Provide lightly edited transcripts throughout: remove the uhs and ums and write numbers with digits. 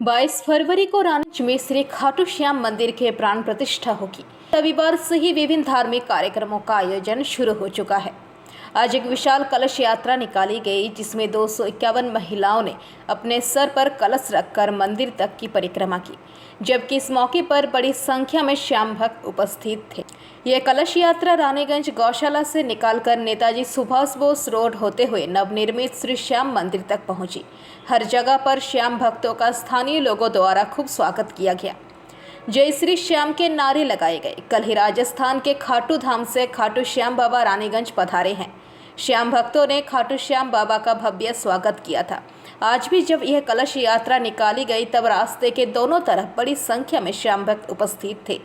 22 फरवरी को रांची में श्री खाटू श्याम मंदिर के प्राण प्रतिष्ठा होगी। रविवार से ही विभिन्न धार्मिक कार्यक्रमों का आयोजन शुरू हो चुका है। आज एक विशाल कलश यात्रा निकाली गई, जिसमें 251 महिलाओं ने अपने सर पर कलश रखकर मंदिर तक की परिक्रमा की, जबकि इस मौके पर बड़ी संख्या में श्याम भक्त उपस्थित थे। यह कलश यात्रा रानीगंज गौशाला से निकालकर नेताजी सुभाष बोस रोड होते हुए नवनिर्मित श्री श्याम मंदिर तक पहुंची। हर जगह पर श्याम भक्तों का स्थानीय लोगों द्वारा खूब स्वागत किया गया। जय श्री श्याम के नारे लगाए गए। कल ही राजस्थान के खाटू धाम से खाटू श्याम बाबा रानीगंज पधारे हैं। श्याम भक्तों ने खाटू श्याम बाबा का भव्य स्वागत किया था। आज भी जब यह कलश यात्रा निकाली गई, तब रास्ते के दोनों तरफ बड़ी संख्या में श्याम भक्त उपस्थित थे।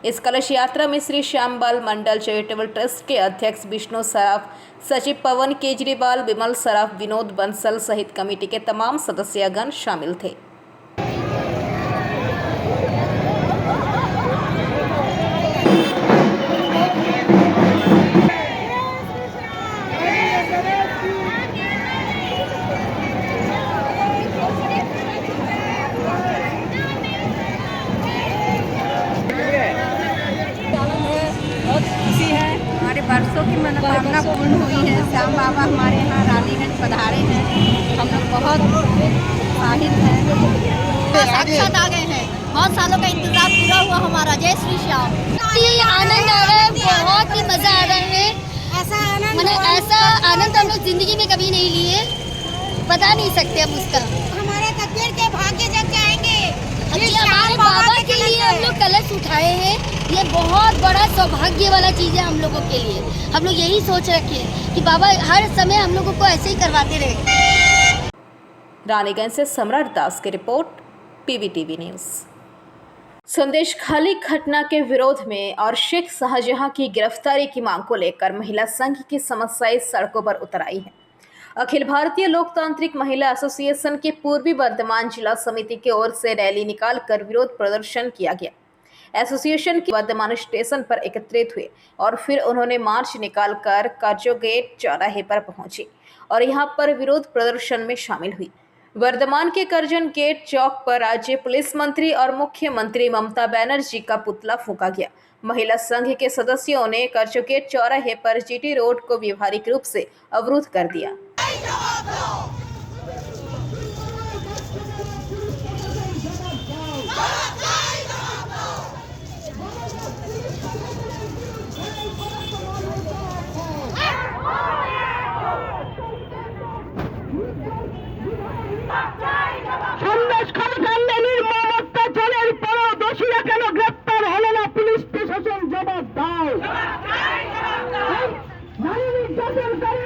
इस कलश यात्रा में श्री श्याम बाल मंडल चैरिटेबल ट्रस्ट के अध्यक्ष विष्णु सराफ, सचिव पवन केजरीवाल, विमल सराफ, विनोद बंसल सहित कमेटी के तमाम सदस्यगण शामिल थे। बरसों की मनोकामना पूर्ण हुई है। श्याम बाबा हमारे यहाँ रानीगंज पधारे हैं। हम लोग बहुत उत्साहित हैं, साक्षात आ गए हैं। बहुत सालों का इंतजार पूरा हुआ हमारा। जय श्री श्याम। आनंद आ रहा है, बहुत ही मजा आ रहा है। ऐसा आनंद हम लोग जिंदगी में कभी नहीं लिए, बता नहीं सकते हम उसका। हमारे तकदीर के भाग्य जग जाएंगे। हमारे बाबा के लिए हम लोग कलश उठाए हैं। ये बहुत बड़ा सौभाग्य वाला चीज़ है हम लोगों के लिए। हम लोग यही सोच रखे हैं कि बाबा हर समय हम लोगों को ऐसे ही करवाते रहे। रानीगंज से सम्राट दास की रिपोर्ट, पीवीटीवी न्यूज़। संदेश खाली घटना के विरोध में और शेख शाहजहां की गिरफ्तारी की मांग को लेकर महिला संघ की समस्याएं सड़कों पर उतर आई है। अखिल भारतीय लोकतांत्रिक महिला एसोसिएशन के पूर्वी वर्धमान जिला समिति की ओर से रैली निकालकर विरोध प्रदर्शन किया गया। एसोसिएशन के वर्धमान स्टेशन पर एकत्रित हुए और फिर उन्होंने मार्च निकालकर काजो गेट चौराहे पर पहुंची और यहां पर विरोध प्रदर्शन में शामिल हुई। वर्धमान के करजन गेट चौक पर राज्य पुलिस मंत्री और मुख्यमंत्री ममता बनर्जी का पुतला फूंका गया। महिला संघ के सदस्यों ने करजो गेट चौराहे पर जीटी रोड को व्यवहारिक रूप से अवरुद्ध कर दिया। সন্দেশ খালকান্ডে নির্মম অত্যাচারের পরও দোষীরা কেন গ্রেপ্তার হলো না? পুলিশ প্রশাসন জবাব দাও। নারী নির্যাতনকারী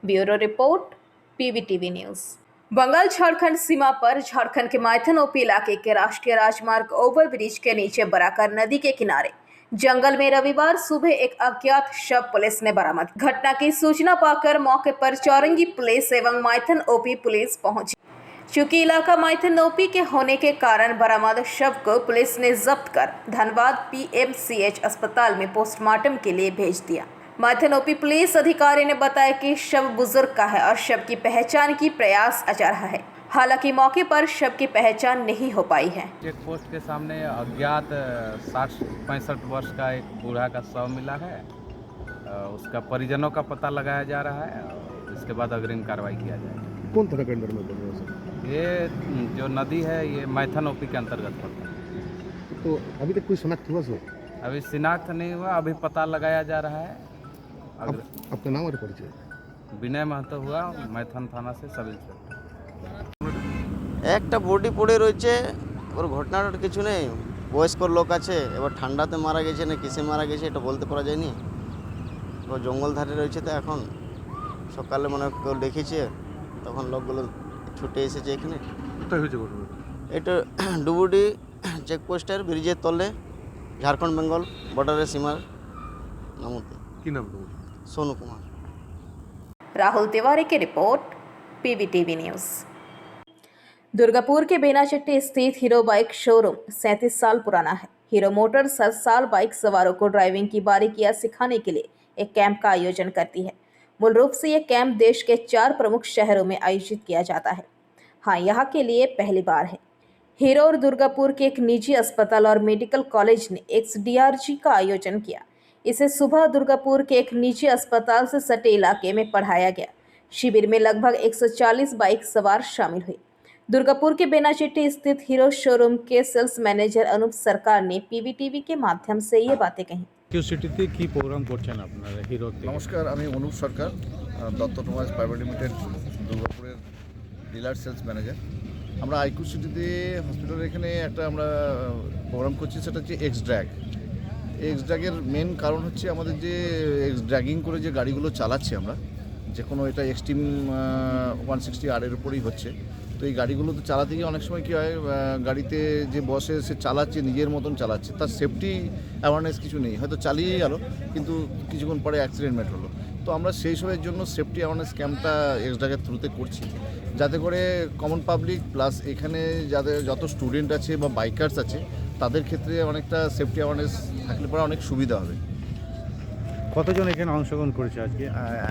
bureau report, PVTV news. Bengal Jharkhand सीमा पर झारखंड के माइथन ओपी इलाके के राष्ट्रीय राजमार्ग ओवरब्रिज के नीचे बराकर नदी के किनारे जंगल में रविवार सुबह एक अज्ञात शव पुलिस ने बरामद। घटना की सूचना पाकर मौके पर चौरंगी पुलिस एवं माइथन ओपी पुलिस पहुंची। चूंकि इलाका माइथन ओपी के होने के कारण बरामद शव को पुलिस ने जब्त कर धनबाद पीएमसीएच अस्पताल में पोस्टमार्टम के लिए भेज दिया। माइथन ओपी पुलिस अधिकारी ने बताया कि शव बुजुर्ग का है और शव की पहचान की प्रयास जा रहा है। हालांकि मौके पर शव की पहचान नहीं हो पाई है। चेक पोस्ट के सामने अज्ञात 60-65 वर्ष का एक बूढ़ा का शव मिला है। उसका परिजनों का पता लगाया जा रहा है। इसके बाद अग्रिम कार्रवाई किया जाएगा। कौन तरह का अंडर में बन रहा है सर? ये जो नदी है ये मैथन ओपी के अंतर्गत पड़ता है। तो अभी तक कोई शनाख्त हुआ सर? अभी शिनाख्त नहीं हुआ, अभी पता लगाया जा रहा है। आपका नाम और परिचय? विनय महतो हुआ, मैथन थाना से सब इंस्पेक्टर। একটা বডি পড়ে রয়েছে, ওর ঘটনাটার কিছু নেই। বয়স্ক লোক আছে, এবার ঠান্ডাতে মারা গেছে না কিসে মারা গেছে এটা বলতে পারা যায়নি। ও জঙ্গল ধারে রয়েছে, তো এখন সকালে মনে হয় কেউ দেখেছে, তখন লোকগুলো ছুটে এসেছে এখানে। কোথায় হয়েছে ঘটনা? এটা ডুবুডি চেকপোস্টের ব্রিজের তলে, ঝাড়খণ্ড বেঙ্গল বর্ডারের সীমার নামতে। কি নাম তোমার? सोनू कुमार। राहुल तिवारी की रिपोर्ट, पीवीटीवी न्यूज़। दुर्गापुर के बेनाचट्टी स्थित हीरो बाइक शोरूम 37 साल पुराना है। हीरो मोटर्स हर साल बाइक सवारों को ड्राइविंग की बारीकियां सिखाने के लिए एक कैंप का आयोजन करती है। मूल रूप से यह कैंप देश के 4 प्रमुख शहरों में आयोजित किया जाता है। हाँ, यहाँ के लिए पहली बार है। हीरो और दुर्गापुर के एक निजी अस्पताल और मेडिकल कॉलेज ने XDRG का आयोजन किया। इसे सुबह दुर्गापुर के एक निजी अस्पताल से सटे इलाके में पढ़ाया गया। शिविर में लगभग 140 बाइक सवार शामिल हुए। दुर्गापुर के बेनाचट्टी स्थित हीरो शोरूम के सेल्स मैनेजर अनूप सरकार ने पीवीटीवी के माध्यम से ये बातें कहीं। কিউসিটিতে কি প্রোগ্রাম করছেন আপনারা হিরোতে? নমস্কার, আমি অনুপ সরকার, দত্ত অটোমোবাইলস প্রাইভেট লিমিটেড দুর্গাপুরের ডিলার সেলস ম্যানেজার। আমরা আইকিউ সিটিতে হসপিটালের এখানে একটা আমরা প্রোগ্রাম করছি, সেটা হচ্ছে এক্স ড্র্যাগের মেন কারণ হচ্ছে আমাদের যে এক্স ড্র্যাগিং করে যে গাড়িগুলো চালাচ্ছি আমরা, যে কোনো এটা এক্সট্রিম 160R এর উপরেই হচ্ছে। তো এই গাড়িগুলো তো চালাতে গিয়ে অনেক সময় কী হয়, গাড়িতে যে বসে সে চালাচ্ছে নিজের মতন চালাচ্ছে, তার সেফটি অ্যাওয়ারনেস কিছু নেই, হয়তো চালিয়ে গেল কিন্তু কিছুক্ষণ পরে অ্যাক্সিডেন্ট হলো। তো আমরা সেই সবের জন্য সেফটি অ্যাওয়ারনেস ক্যাম্পটা এক্সড্র্যাগের থ্রুতে করছি, যাতে করে কমন পাবলিক প্লাস এখানে যাদের যত স্টুডেন্ট আছে বা বাইকার্স আছে তাদের ক্ষেত্রে অনেকটা সেফটি অ্যাওয়ারনেস থাকলে পরে অনেক সুবিধা হবে। কতজন এখানে অংশগ্রহণ করেছে আজকে?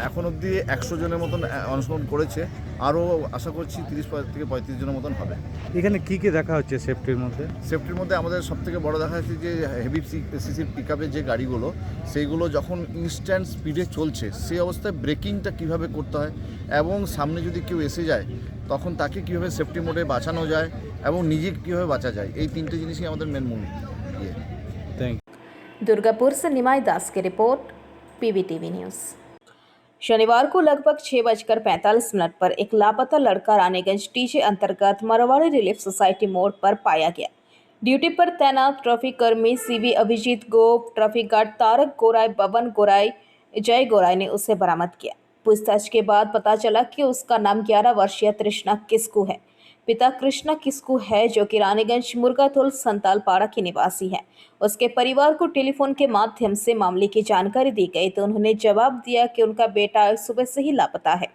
এখন অবধি 100 জনের মতন অংশগ্রহণ করেছে, আরও আশা করছি 30 থেকে 35 জনের মতন হবে। এখানে কি কি দেখা হচ্ছে সেফটির মধ্যে? সেফটির মধ্যে আমাদের সবথেকে বড় দেখা যাচ্ছে যে হেভি সিসির পিকআপের যে গাড়িগুলো, সেইগুলো যখন ইনস্ট্যান্ট স্পিডে চলছে সেই অবস্থায় ব্রেকিংটা কিভাবে করতে হয়, এবং সামনে যদি কেউ এসে যায় তখন তাকে কীভাবে সেফটি মোডে বাঁচানো যায় এবং নিজে কীভাবে বাঁচা যায়, এই 3টে জিনিসই আমাদের মেন মূল ইয়ে। থ্যাংক दुर्गापुर से निमाई दास की रिपोर्ट, पीवीटीवी न्यूज़। शनिवार को लगभग 6:45 पर एक लापता लड़का रानीगंज टीजे अंतर्गत मरवाड़ी रिलीफ सोसाइटी मोड़ पर पाया गया। ड्यूटी पर तैनात ट्रैफिक कर्मी सीवी अभिजीत गोप, ट्रैफिक गार्ड तारक गोराई, बबन गोराई, जय गोराई ने उसे बरामद किया। पूछताछ के बाद पता चला कि उसका नाम 11 वर्षीय तृष्णा किस्कू है। पिता कृष्णा किस्कू है, जो कि रानीगंज मुर्गाथोल संतालपाड़ा की निवासी है। उसके परिवार को टेलीफोन के माध्यम से मामले की जानकारी दी गई तो उन्होंने जवाब दिया कि उनका बेटा सुबह से ही लापता है।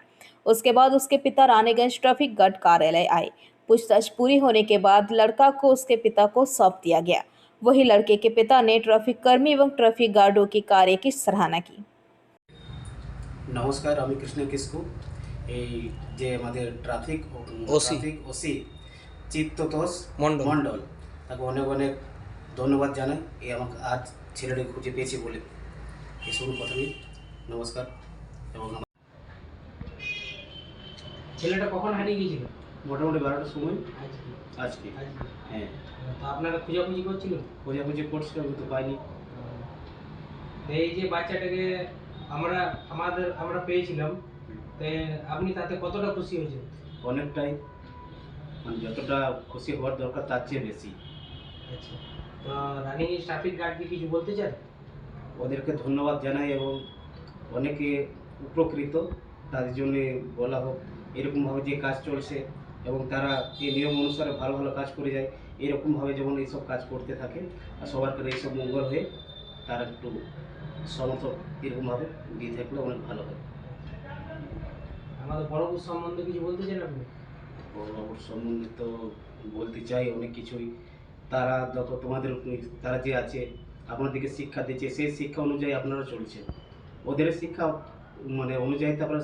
उसके बाद उसके पिता रानीगंज ट्रैफिक गार्ड कार्यालय आए। पूछताछ पूरी होने के बाद लड़का को उसके पिता को सौंप दिया गया। वही लड़के के पिता ने ट्रैफिक कर्मी एवं ट्रैफिक गार्डों की कार्य की सराहना की। নমস্কার, আমি কৃষ্ণ কিস্কু। এই যে আমাদের ট্রাফিক ওসি চিত্ততোষ মণ্ডল, তাকে অনেক অনেক ধন্যবাদ জানাই এই আমাকে আজ ছেলেটাকে খুঁজে পেয়েছি বলে। এই শুরু প্রথমেই নমস্কার। এবং ছেলেটা কখন হারিয়ে গিয়েছিল? মোটামুটি 12টার সময় আজকে। হ্যাঁ, তো আপনারা খোঁজাখুঁজি করছিলেন? খোঁজাখুঁজি করছিলাম কিন্তু পাইনি। এই যে বাচ্চাটাকে আমরা পেয়েছিলাম, তো আপনি তাতে কতটা খুশি হয়েছেন? অনেকটাই, মানে যতটা খুশি হওয়ার দরকার তার চেয়ে বেশি। আচ্ছা, তো রানিগঞ্জ ট্রাফিক গার্ডকে কিছু বলতে চান? ওদেরকে ধন্যবাদ জানাই এবং অনেকে উপকৃত, তাদের জন্য বলা হোক এরকমভাবে যে কাজ চলছে এবং তারা এই নিয়ম অনুসারে ভালো ভালো কাজ করে যায়, এরকমভাবে যেমন এইসব কাজ করতে থাকে আর সবার কাছে এইসব মঙ্গল হয়ে তারা একটু সমর্থক এরকমভাবে দিয়ে থাকলে অনেক ভালো হয়। আমাদের বড়বাবুর সম্বন্ধে কিছু বলতে চান আপনি? বড়বাবুর সম্বন্ধে তো বলতে চাই অনেক কিছুই। তারা যত তারা যে আছে আপনাদেরকে শিক্ষা দিচ্ছে, সেই শিক্ষা অনুযায়ী আপনারা চলছেন। ওদের শিক্ষা মানে অনুযায়ীতে আপনারা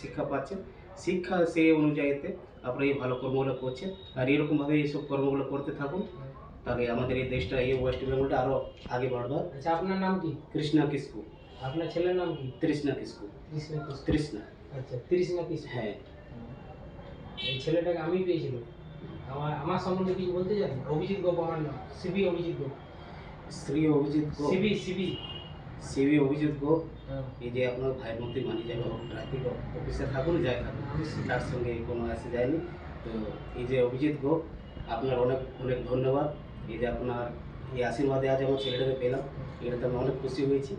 শিক্ষা পাচ্ছেন, শিক্ষা সেই অনুযায়ীতে আপনারা এই ভালো কর্মগুলো করছেন। আর এরকমভাবে এইসব কর্মগুলো করতে থাকুন, তাহলে আমাদের এই দেশটা, এই ওয়েস্ট বেঙ্গলটা আরও আগে বাড়বে। আচ্ছা, আপনার নাম কি? কৃষ্ণা কিস্কু। আপনার ছেলের নাম কি? তৃষ্ণা কিস্কু। কৃষ্ণ কিস্কু। তৃষ্ণা। আচ্ছা 30 না 30? হ্যাঁ। এই ছেলেটাকে আমি পেয়েছিলাম। আমার সম্বন্ধে কিছু বলতে চান? অভিজিৎ গোপ আমার নাম, সিবি অভিজিৎ গোপ। শ্রী অভিজিৎ গো, সিবি অভিজিৎ গো। এই যে আপনার ভাইয়ের মধ্যে মানি যাবে, ট্রাফিক অফিসে থাকুন যাই থাকুন, তার সঙ্গে কোনো আসে যায়নি। তো এই যে অভিজিৎ গো, আপনার অনেক অনেক ধন্যবাদ। এই যে আপনার এই আশীর্বাদে আজ আমার ছেলেটাকে পেলাম, এটাতে আমি অনেক খুশি হয়েছি।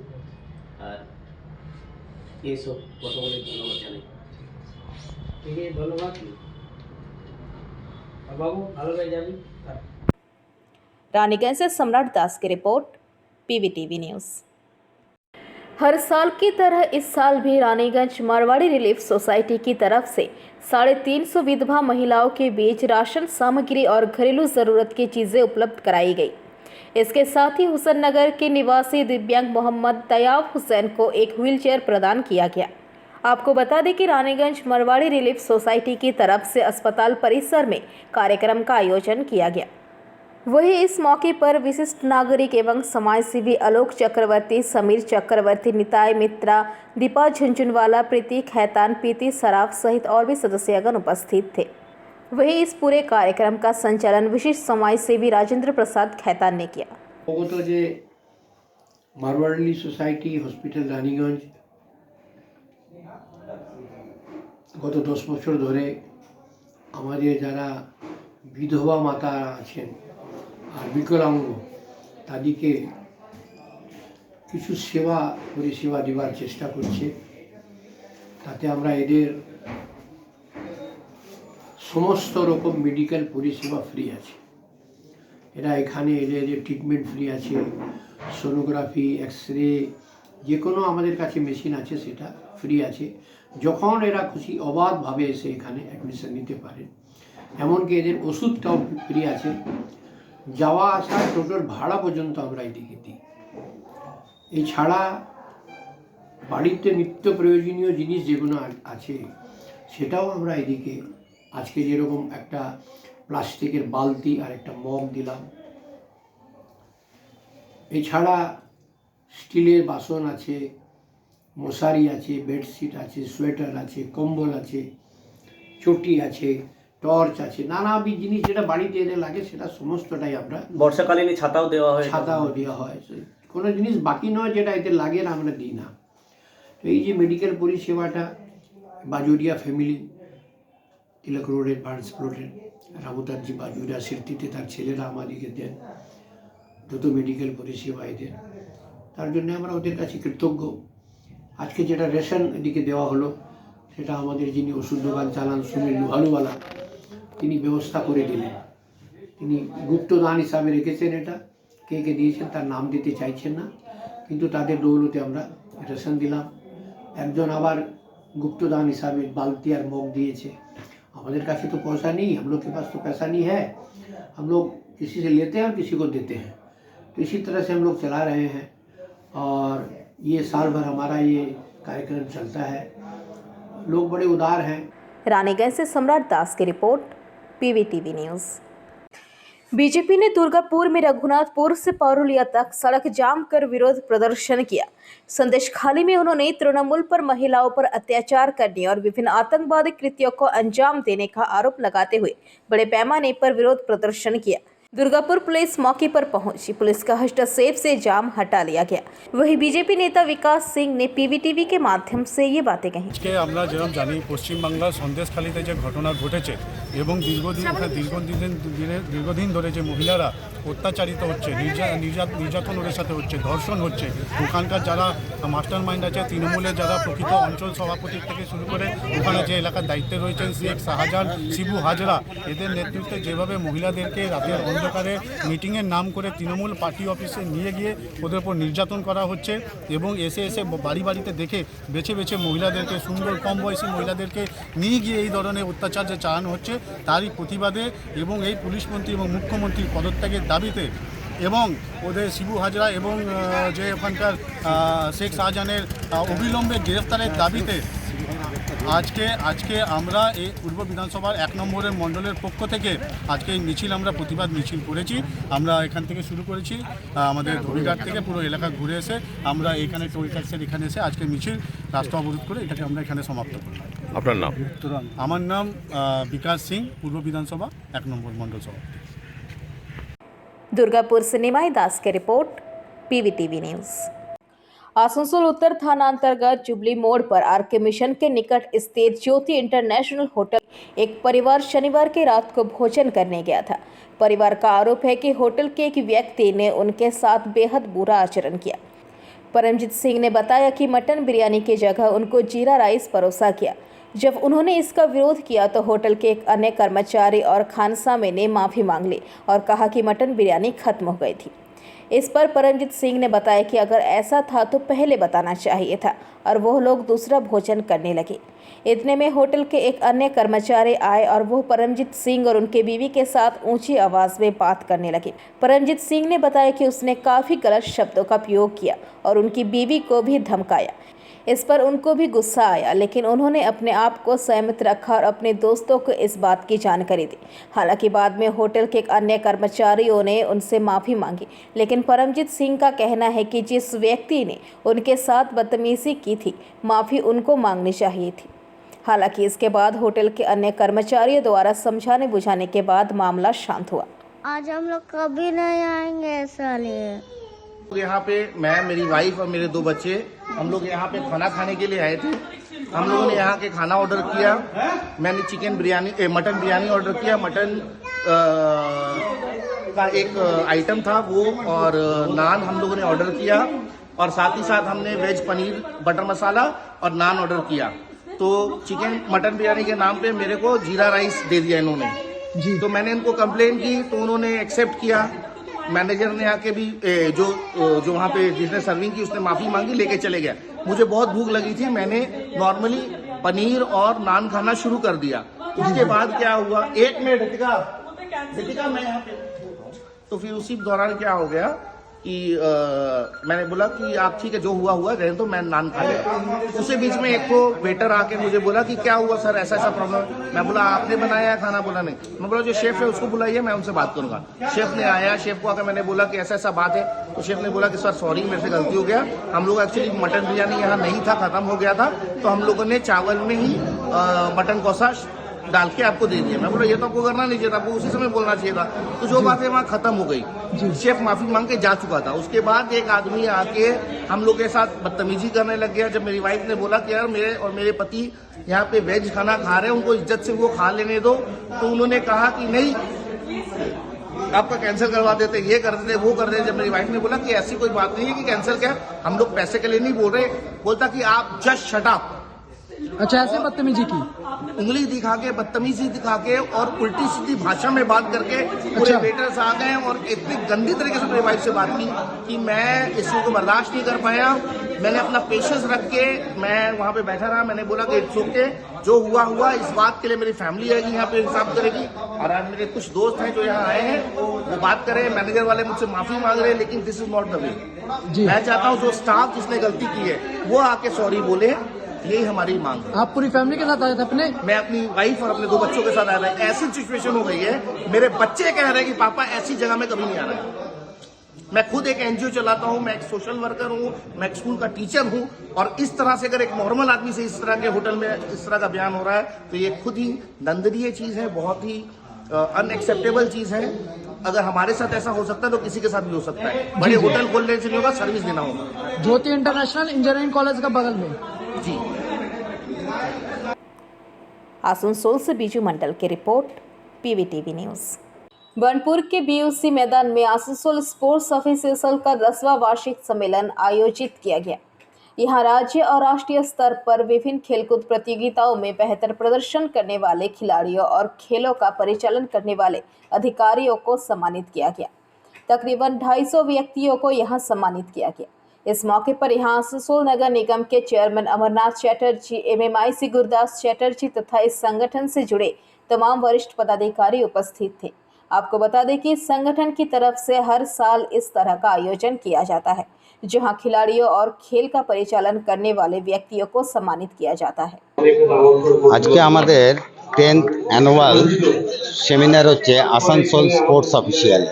আর এইসব কথা বলে ধন্যবাদ জানাই। ঠিক আছে, ধন্যবাদ। আর বাবু ভালো হয়ে যাবি। रानीगंज से सम्राट दास की रिपोर्ट, पीवीटीवी न्यूज़। हर साल की तरह इस साल भी रानीगंज मारवाड़ी रिलीफ सोसाइटी की तरफ से 350 विधवा महिलाओं के बीच राशन सामग्री और घरेलू ज़रूरत की चीज़ें उपलब्ध कराई गई। इसके साथ ही हुसैन नगर के निवासी दिव्यांग मोहम्मद तयाब हुसैन को एक व्हीलचेयर प्रदान किया गया। आपको बता दें कि रानीगंज मारवाड़ी रिलीफ सोसाइटी की तरफ से अस्पताल परिसर में कार्यक्रम का आयोजन किया गया। वहीं इस मौके पर विशिष्ट नागरिक एवं समाजसेवी आलोक चक्रवर्ती, समीर चक्रवर्ती, निताय मित्रा, दीपा झुंझुनवाला, प्रीति खैतान, पीति सराफ सहित और भी सदस्यगण उपस्थित थे। वहीं इस पूरे कार्यक्रम का संचालन विशिष्ट समाजसेवी राजेंद्र प्रसाद खैतान ने किया। অবগত যে মারওয়াড়ি সোসাইটি হসপিটাল রানীগঞ্জ গত 10 বছর ধরে আমাদের যারা বিধবা মাতা আছেন আর বিকলাঙ্গ তাদেরকে কিছু সেবা পরিষেবা দেওয়ার চেষ্টা করছে। তাতে আমরা এদের সমস্ত রকম মেডিকেল পরিষেবা ফ্রি আছে। এরা এখানে এদের ট্রিটমেন্ট ফ্রি আছে, সোনোগ্রাফি, এক্সরে, যে কোনো আমাদের কাছে মেশিন আছে সেটা ফ্রি আছে। যখন এরা খুশি অবাধভাবে এসে এখানে অ্যাডমিশন নিতে পারে। এমনকি এদের ওষুধটাও ফ্রি আছে। যাওয়া আসা টোটাল ভাড়া পর্যন্ত আমরা এদিকে দিই। এছাড়া বাড়িতে নিত্য প্রয়োজনীয় জিনিস যেগুলো আছে সেটাও আমরা এদিকে আজকে যেরকম একটা প্লাস্টিকের বালতি আর একটা মগ দিলাম। এছাড়া স্টিলের বাসন আছে, মশারি আছে, বেডশিট আছে, সোয়েটার আছে, কম্বল আছে, চটি আছে, টর্চ আছে, নানাবিধ জিনিস যেটা বাড়িতে এদের লাগে সেটা সমস্তটাই আমরা। বর্ষাকালীন ছাতাও দেওয়া হয়। ছাতাও দেওয়া হয়। কোনো জিনিস বাকি নয় যেটা এদের লাগে না আমরা দিই না। তো এই যে মেডিকেল পরিষেবাটা বাজুরিয়া ফ্যামিলি, তিলক রোডের বার্নস প্লটের রামতারজি বাজুরিয়া স্মৃতিতে তার ছেলেরা আমাদেরকে দেন দ্রুত মেডিকেল পরিষেবা এদের, তার জন্য আমরা ওদের কাছে কৃতজ্ঞ। আজকে যেটা রেশন এদিকে দেওয়া হলো সেটা আমাদের যিনি ওষুধ দোকান চালান সুনীল লুহালুওয়ালা তিনি ব্যবস্থা করে দিলেন। তিনি গুপ্তদান হিসাবে রেখেছেন। এটা কে কে দিয়েছেন তার নাম দিতে চাইছেন না, কিন্তু তাদের দৌলতে আমরা রেশন দিলাম। একজন আবার गुप्तदान हिसाब से बाल्टी और मग दिए। हमारे पास तो पैसा नहीं, हम लोग के पास तो पैसा नहीं है, हम लोग किसी से लेते हैं और किसी को देते हैं। तो इसी तरह से हम लोग चला रहे हैं और ये साल भर हमारा ये कार्यक्रम चलता है। लोग बड़े उदार हैं। रानीगंज से सम्राट दास की रिपोर्ट, पीवीटीवी न्यूज़। बीजेपी ने दुर्गापुर में रघुनाथपुर से पौरुलिया तक सड़क जाम कर विरोध प्रदर्शन किया। संदेश खाली में उन्होंने तृणमूल पर महिलाओं पर अत्याचार करने और विभिन्न आतंकवादी कृत्यों को अंजाम देने का आरोप लगाते हुए बड़े पैमाने पर विरोध प्रदर्शन किया। दुर्गापुर पुलिस मौके पर पहुंची, पुलिस का हस्तक्षेप से जाम हटा लिया गया। वहीं बीजेपी नेता विकास सिंह ने पीवीटीवी के माध्यम से ये बातें कहीं। আমরা যেরকম জানি পশ্চিমবাংলার সন্দেশখালীতে যে ঘটনা ঘটেছে এবং দীর্ঘদিন ধরে যে মহিলারা অত্যাচারিত হচ্ছে, নির্যাতন ওদের সাথে হচ্ছে, ধর্ষণ হচ্ছে, ওখানকার যারা মাস্টার মাইন্ড আছে তৃণমূলের যারা প্রকৃত অঞ্চল সভাপতি থেকে শুরু করে ওখানে যে এলাকার দায়িত্বে রয়েছেন শেখ শাহজাহান, শিবু হাজরা, এদের নেতৃত্বে যেভাবে মহিলাদেরকে রাতের অন্ধকারে মিটিংয়ের নাম করে তৃণমূল পার্টি অফিসে নিয়ে গিয়ে ওদের উপর নির্যাতন করা হচ্ছে এবং এসে বাড়ি বাড়িতে দেখে বেছে বেছে মহিলাদেরকে, সুন্দর কম বয়সী মহিলাদেরকে নিয়ে গিয়ে এই ধরনের অত্যাচার যে চালানো হচ্ছে তারই প্রতিবাদে এবং এই পুলিশ মন্ত্রী এবং মুখ্যমন্ত্রীর পদত্যাগের দাবিতে এবং ওদের শিবু হাজরা এবং যে ওখানকার শেখ শাহজাহানের অবিলম্বে গ্রেফতারের দাবিতে আজকে আমরা এই পূর্ব বিধানসভার 1 নম্বরের মণ্ডলের পক্ষ থেকে আজকে এই মিছিল আমরা প্রতিবাদ মিছিল করেছি। আমরা এখান থেকে শুরু করেছি আমাদের ধবিঘাট থেকে পুরো এলাকা ঘুরে এসে আমরা এখানে টোল ট্যাক্সের এখানে এসে আজকে মিছিল রাস্তা অবরোধ করে এটাকে আমরা এখানে সমাপ্ত করি। আপনার নাম? আমার নাম বিকাশ সিং, পূর্ব বিধানসভা 1 নম্বর মণ্ডল সভাপতি। दुर्गापुर से निमाई दास की रिपोर्ट, पीवीटीवी न्यूज। आसनसोल उत्तर थाना अंतर्गत जुबली मोड़ पर आरके मिशन के निकट स्थित ज्योति इंटरनेशनल होटल एक परिवार शनिवार की रात को भोजन करने गया था। परिवार का आरोप है कि होटल के एक व्यक्ति ने उनके साथ बेहद बुरा आचरण किया। परमजीत सिंह ने बताया कि मटन बिरयानी की जगह उनको जीरा राइस परोसा किया। जब उन्होंने इसका विरोध किया तो होटल के एक अन्य कर्मचारी और खानसामे ने माफ़ी मांग ली और कहा कि मटन बिरयानी खत्म हो गई थी। इस पर परमजीत सिंह ने बताया कि अगर ऐसा था तो पहले बताना चाहिए था और वो लोग दूसरा भोजन करने लगे। इतने में होटल के एक अन्य कर्मचारी आए और वो परमजीत सिंह और उनके बीवी के साथ ऊंची आवाज़ में बात करने लगे। परमजीत सिंह ने बताया कि उसने काफ़ी गलत शब्दों का प्रयोग किया और उनकी बीवी को भी धमकाया। इस पर उनको भी गुस्सा आया, लेकिन उन्होंने अपने आप को संयमित रखा और अपने दोस्तों को इस बात की जानकारी दी। हालांकि बाद में होटल के एक अन्य कर्मचारियों ने उनसे माफ़ी मांगी, लेकिन परमजीत सिंह का कहना है कि जिस व्यक्ति ने उनके साथ बदतमीजी की थी, माफ़ी उनको मांगनी चाहिए थी। हालांकि इसके बाद होटल के अन्य कर्मचारियों द्वारा समझाने बुझाने के बाद मामला शांत हुआ। आज हम लोग कभी नहीं आएंगे साले। यहाँ पे मैं, मेरी वाइफ और मेरे 2 बच्चे, हम लोग यहाँ पे खाना खाने के लिए आए थे। हम लोगों ने यहाँ के खाना ऑर्डर किया। मैंने मटन बिरयानी ऑर्डर किया। मटन का एक आइटम था वो, और नान हम लोगों ने ऑर्डर किया, और साथ ही साथ हमने वेज पनीर बटर मसाला और नान ऑर्डर किया। तो मटन बिरयानी के नाम पे मेरे को जीरा राइस दे दिया इन्होंने जी। तो मैंने इनको कंप्लेन की तो उन्होंने एक्सेप्ट किया। मैनेजर ने आके भी जो वहाँ पे जिसने सर्विंग की उसने माफ़ी मांगी, लेके चले गया। मुझे बहुत भूख लगी थी, मैंने नॉर्मली पनीर और नान खाना शुरू कर दिया। उसके बाद क्या हुआ, 1 मिनट रितिका मैं यहाँ पे, तो फिर उसी दौरान क्या हो गया कि मैंने बोला कि आप ठीक है जो हुआ हुआ रहने तो मैं नान खा लिया। उसी बीच में एक को वेटर आके मुझे बोला कि क्या हुआ सर, ऐसा ऐसा प्रॉब्लम। मैं बोला आपने बनाया है खाना? बोला नहीं। मैं बोला जो शेफ है उसको बुलाइए, मैं उनसे बात करूंगा। शेफ ने आया, शेफ को आकर मैंने बोला कि ऐसा ऐसा बात है। तो शेफ ने बोला कि सर सॉरी, मेरे से गलती हो गया। हम लोग एक्चुअली मटन बिरयानी यहाँ नहीं था, खत्म हो गया था, तो हम लोगों ने चावल में ही मटन कौसा डाल के आपको दे दिया। मैं बोला ये तो आपको करना नहीं चाहिए था, आपको उसी समय बोलना चाहिए था। तो जो बात है वहाँ खत्म हो गई। शेफ माफी मांग के जा चुका था। उसके बाद एक आदमी आके हम लोग के साथ बदतमीजी करने लग गया। जब मेरी वाइफ ने बोला कि यार मेरे और मेरे पति यहाँ पे वेज खाना खा रहे हैं, उनको इज्जत से वो खा लेने दो, तो उन्होंने कहा कि नहीं आपका कैंसिल करवा देते, ये कर देते, वो कर देते। जब मेरी वाइफ ने बोला कि ऐसी कोई बात नहीं है कि कैंसिल क्या, हम लोग पैसे के लिए नहीं बोल रहे, बोलता कि आप जस्ट शट अप। अच्छा, ऐसे बदतमीजी की, उंगली दिखा के, बदतमीजी दिखा के और उल्टी सीधी भाषा में बात करके पूरे वेटर्स आ गए और इतनी गंदी तरीके से मेरी वाइफ से बात की कि मैं इस चीज को बर्दाश्त नहीं कर पाया। मैंने अपना पेशेंस रख के मैं वहाँ पे बैठा रहा। मैंने बोला कि इट्स ओके, जो हुआ हुआ, इस बात के लिए मेरी फैमिली आएगी यहाँ पे हिसाब करेगी। और आज मेरे कुछ दोस्त हैं जो यहाँ आए हैं, वो बात करें, मैनेजर वाले मुझसे माफी मांग रहे हैं, लेकिन this is not the way. मैं चाहता हूँ जो स्टाफ जिसने गलती की है वो आके सॉरी बोले, यही हमारी मांग है। आप पूरी फैमिली के साथ आए थे अपने? मैं अपनी वाइफ और अपने 2 बच्चों के साथ आया था। ऐसी सिचुएशन हो गई है, मेरे बच्चे कह रहे हैं कि पापा ऐसी जगह में कभी नहीं आना है। मैं खुद एक एनजीओ चलाता हूं, मैं एक सोशल वर्कर हूं, मैं एक स्कूल का टीचर हूं, और इस तरह से अगर एक नॉर्मल आदमी से इस तरह के होटल में इस तरह का बयान हो रहा है तो ये खुद ही दंडनीय चीज है, बहुत ही अनएक्सेप्टेबल चीज है। अगर हमारे साथ ऐसा हो सकता है तो किसी के साथ भी हो सकता है। बड़े होटल खोलने से नहीं होगा, सर्विस देना होगा। ज्योति इंटरनेशनल इंजीनियरिंग कॉलेज का बगल में जी। आसनसोल से बीजू मंडल की रिपोर्ट, पीवीटीवी न्यूज। बनपुर के बीयूसी मैदान में आसनसोल स्पोर्ट्स ऑफिशियल का 10वां वार्षिक सम्मेलन आयोजित किया गया। यहाँ राज्य और राष्ट्रीय स्तर पर विभिन्न खेलकूद प्रतियोगिताओं में बेहतर प्रदर्शन करने वाले खिलाड़ियों और खेलों का परिचालन करने वाले अधिकारियों को सम्मानित किया गया। तकरीबन 250 व्यक्तियों को यहाँ सम्मानित किया गया। इस मौके पर यहाँ आसनसोल नगर निगम के चेयरमैन अमरनाथ चैटर्जी, MMIC गुरदास चैटर्जी तथा इस संगठन से जुड़े तमाम वरिष्ठ पदाधिकारी उपस्थित थे। आपको बता दें कि इस संगठन की तरफ से हर साल इस तरह का आयोजन किया जाता है। जहां खिलाड़ियों और खेल का परिचालन करने वाले व्यक्तियों को सम्मानित किया जाता है। আজকে আমাদের 10th অ্যানুয়াল সেমিনার হচ্ছে আসানসোল স্পোর্টস অফিসিয়াল।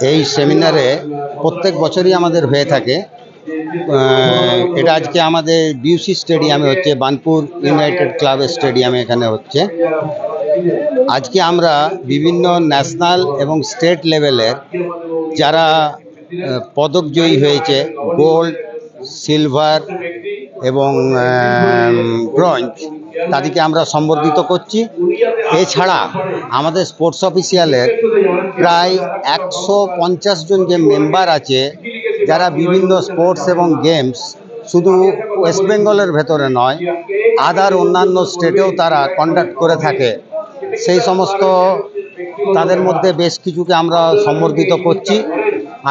এই সেমিনারে প্রত্যেক বছরই আমাদের হয়ে থাকে। এটা আজকে আমাদের বিউসি স্টেডিয়ামে হচ্ছে, বানপুর ইউনাইটেড ক্লাবের স্টেডিয়ামে এখানে হচ্ছে। আজকে আমরা বিভিন্ন ন্যাশনাল এবং স্টেট লেভেলের যারা পদকজয়ী হয়েছে, গোল্ড, সিলভার এবং ব্রোঞ্জ, তাদেরকে আমরা সম্বর্ধিত করছি। এছাড়া আমাদের স্পোর্টস অফিসিয়ালের প্রায় 150 জন যে মেম্বার আছে, যারা বিভিন্ন স্পোর্টস এবং গেমস শুধু ওয়েস্ট বেঙ্গলের ভেতরে নয়, আদার অন্যান্য স্টেটেও তারা কন্ডাক্ট করে থাকে। সেই সমস্ত তাদের মধ্যে বেশ কিছুকে আমরা সম্বর্ধিত করছি।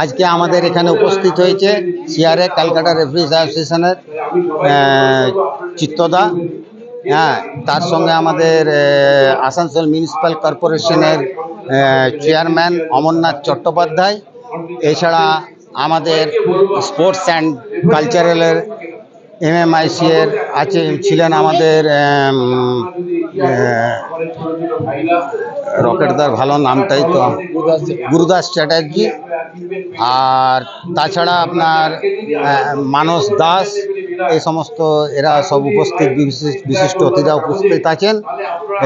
আজকে আমাদের এখানে উপস্থিত হয়েছে সিআরএ ক্যালকাটা রেফারিজ অ্যাসোসিয়েশনের চিত্তদা, তার সঙ্গে আমাদের আসানসোল মিউনিসিপ্যাল কর্পোরেশনের চেয়ারম্যান অমরনাথ চট্টোপাধ্যায়। এছাড়া আমাদের স্পোর্টস অ্যান্ড কালচারালের এমএমআইসি এর ছিলেন আমাদের রকেটদার, ভালো নামটাই তো, গুরুদাস চ্যাটার্জি। আর তাছাড়া আপনার মানস দাস, এই সমস্ত এরা সব উপস্থিত, বিশিষ্ট অতিথিরা উপস্থিত আছেন।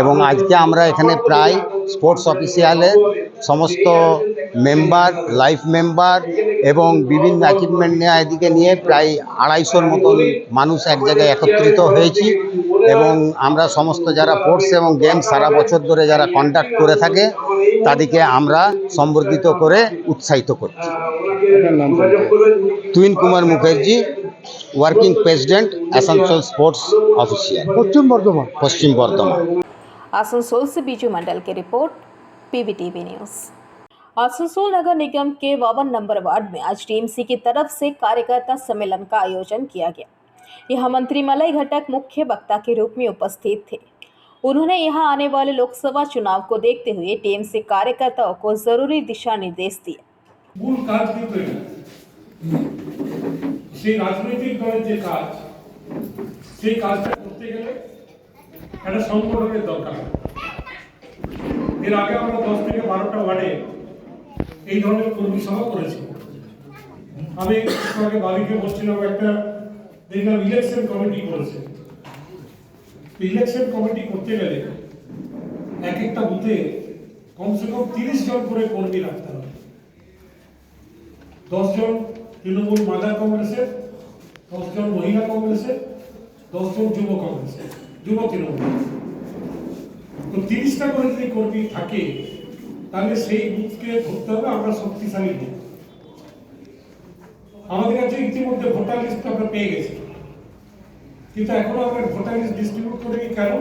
এবং আজকে আমরা এখানে প্রায় স্পোর্টস অফিসিয়ালের সমস্ত মেম্বার, লাইফ মেম্বার এবং বিভিন্ন অ্যাচিভমেন্ট নেওয়া এদিকে নিয়ে প্রায় 250-র মতন মানুষ এক জায়গায় একত্রিত হয়েছি। এবং আমরা সমস্ত যারা স্পোর্টস এবং গেমস সারা বছর ধরে যারা কন্ডাক্ট করে থাকে, তাদেরকে আমরা সম্বর্ধিত করে উৎসাহিত করছি। Tuhin Kumar Mukherjee, working president Asansol sports official, Paschim Bardhaman. Asansol से बीजू मंडल की रिपोर्ट, पीवीटीवी न्यूज। आसनसोल नगर निगम के 52 नंबर वार्ड में आज टीएमसी की तरफ से कार्यकर्ता सम्मेलन का आयोजन किया गया। यहाँ मंत्री मलय घटक मुख्य वक्ता के रूप में उपस्थित थे। उन्होंने यहाँ आने वाले लोकसभा चुनाव को देखते हुए टीएमसी कार्यकर्ताओं को जरूरी दिशा निर्देश दिए। সেই রাজনৈতিক দলের যে কাজ, সেই কাজটা করতে গেলে একটা সংগঠনের দরকার। এর আগে আমরা 10 থেকে 12টা ওয়ার্ডে এই ধরনের কর্মী সভা করেছি। আমি আগে বাড়িতে বসছিলাম, একটা দেখলাম ইলেকশন কমিটি করেছে। ইলেকশন কমিটি করতে গেলে এক একটা বুথে কমসে কম 30 জন করে কর্মী রাখতে হবে। 10 জন তৃণমূল মাদার কংগ্রেসের, 10 জন মহিলা কংগ্রেসের, 10 জন যুব কংগ্রেসের, যুব তৃণমূল। তো 30টা করে যদি কর্মী থাকে, তাহলে সেই বুথকে ধরতে হবে আমরা শক্তিশালী বুথ। আমাদের কাছে ইতিমধ্যে ভোটার লিস্ট আমরা পেয়ে গেছি, কিন্তু এখনো আমরা ভোটার লিস্ট ডিস্ট্রিবিউট করিনি। কেন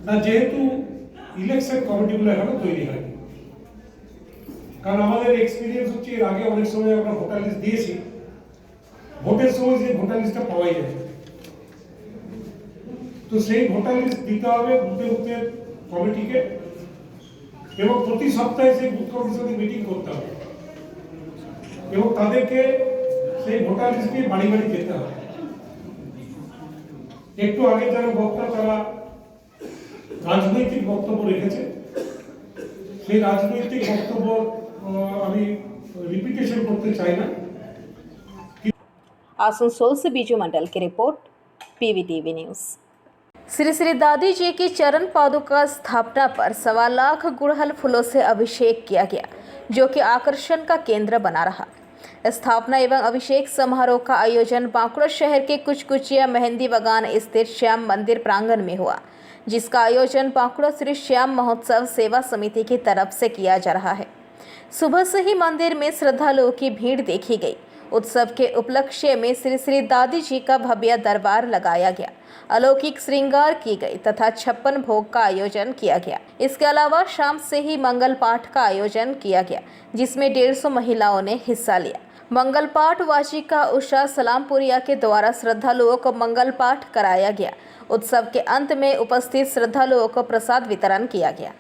না, যেহেতু ইলেকশন কমিটিগুলো এখনো তৈরি হয়নি। কারণ আমাদের এক্সপিরিয়েন্স হচ্ছে, এর আগে অনেক সময় আমরা ভোটার লিস্ট দিয়েছি, ভোটের সময় যে ভোটার লিস্টটা পাওয়াই যায়। তো সেই ভোটার লিস্ট দিতে হবে বুথে বুথে কমিটিকে, এবং প্রতি সপ্তাহে সেই বুথ কমিটির সাথে মিটিং করতে হবে, এবং তাদেরকে সেই ভোটার লিস্ট নিয়ে বাড়ি বাড়ি যেতে হবে। একটু আগে যারা বক্তা, তারা রাজনৈতিক বক্তব্য রেখেছে। সেই রাজনৈতিক বক্তব্য আমি রিপিটেशन করতে চাই না। आसनसोल से बीजू मंडल की report, PVTV news. Shri Shri दादी जी की चरण पादुका स्थापना पर 1.25 लाख गुड़हल फूलों से अभिषेक किया गया, जो कि आकर्षण का केंद्र बना रहा। स्थापना एवं अभिषेक समारोह का आयोजन बांकुड़ा शहर के कुचकुचिया मेहंदी बगान स्थित श्याम मंदिर प्रांगण में हुआ, जिसका आयोजन बांकुड़ा श्री श्याम महोत्सव सेवा समिति की तरफ से किया जा रहा है। सुबह से ही मंदिर में श्रद्धालुओं की भीड़ देखी गई। उत्सव के उपलक्ष्य में श्री श्री दादी जी का भव्य दरबार लगाया गया, अलौकिक श्रृंगार की गई तथा 56 भोग का आयोजन किया गया। इसके अलावा शाम से ही मंगल पाठ का आयोजन किया गया, जिसमें 150 महिलाओं ने हिस्सा लिया। मंगल पाठ वाचिका उषा सलामपुरिया के द्वारा श्रद्धालुओं को मंगल पाठ कराया गया। उत्सव के अंत में उपस्थित श्रद्धालुओं को प्रसाद वितरण किया गया।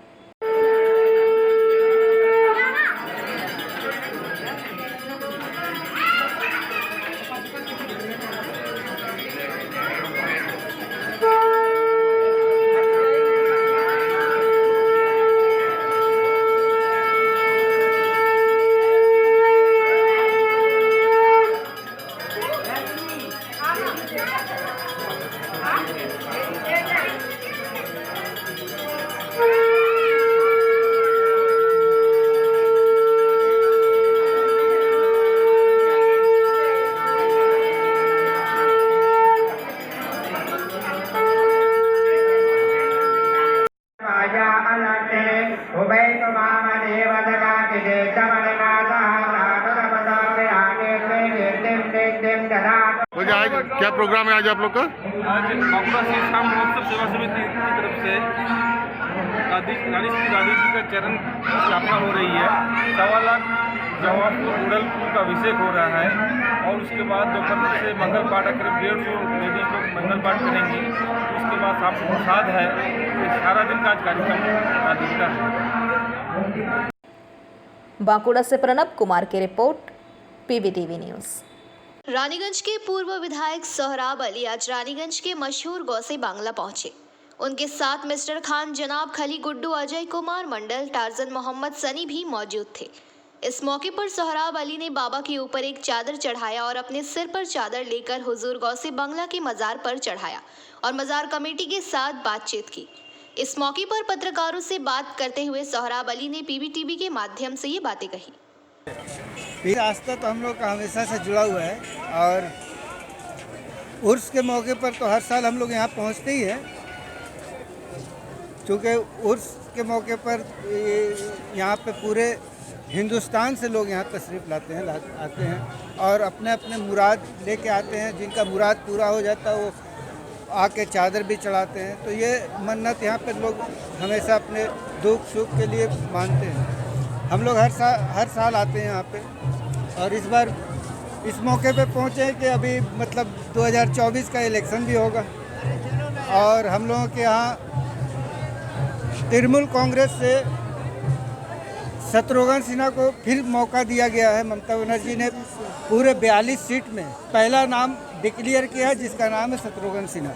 क्या प्रोग्राम है आज आप लोग का? आज बांकुड़ा श्री श्याम महोत्सव सेवा समिति की तरफ से रानी श्री राधे जी का चरण स्थापना हो रही है। 1.25 लाख जवाहरपुर उड़ल पुल का अभिषेक हो रहा है और उसके बाद दोपहर से मंगल पाठ करीब 150 लेडीज लोग मंगल पाठ करेंगी। उसके बाद शाम को प्रसाद है। तो सारा दिन का आज कार्यक्रम दिखता है। बांकुड़ा से प्रणब कुमार की रिपोर्ट, PBTV न्यूज़। रानीगंज के पूर्व विधायक सोहराब अली आज रानीगंज के मशहूर गौसे बांग्ला पहुंचे। उनके साथ मिस्टर खान, जनाब खली, गुड्डू, अजय कुमार मंडल, टार्जन मोहम्मद सनी भी मौजूद थे। इस मौके पर सोहराब अली ने बाबा के ऊपर एक चादर चढ़ाया और अपने सिर पर चादर लेकर हुजूर गौसे बांग्ला के मज़ार पर चढ़ाया और मज़ार कमेटी के साथ बातचीत की। इस मौके पर पत्रकारों से बात करते हुए सोहराब अली ने PBTV के माध्यम से ये बातें कही। ये रास्ता तो हम लोग का हमेशा से जुड़ा हुआ है और उर्स के मौके पर तो हर साल हम लोग यहाँ पहुँचते ही हैं, क्योंकि उर्स के मौके पर यहाँ पे पूरे हिंदुस्तान से लोग यहाँ तशरीफ़ लाते हैं आते हैं और अपने अपने मुराद लेके आते हैं। जिनका मुराद पूरा हो जाता है वो आके चादर भी चढ़ाते हैं। तो ये मन्नत यहाँ पे लोग हमेशा अपने दुख सुख के लिए मानते हैं। हम लोग हर साल आते हैं यहाँ पे और इस बार इस मौके पे पहुँचे कि अभी मतलब 2024 का इलेक्शन भी होगा और हम लोगों के यहाँ तृणमूल कांग्रेस से शत्रुघ्न सिन्हा को फिर मौका दिया गया है। ममता बनर्जी ने पूरे 42 सीट में पहला नाम डिक्लेयर किया है, जिसका नाम है शत्रुघ्न सिन्हा।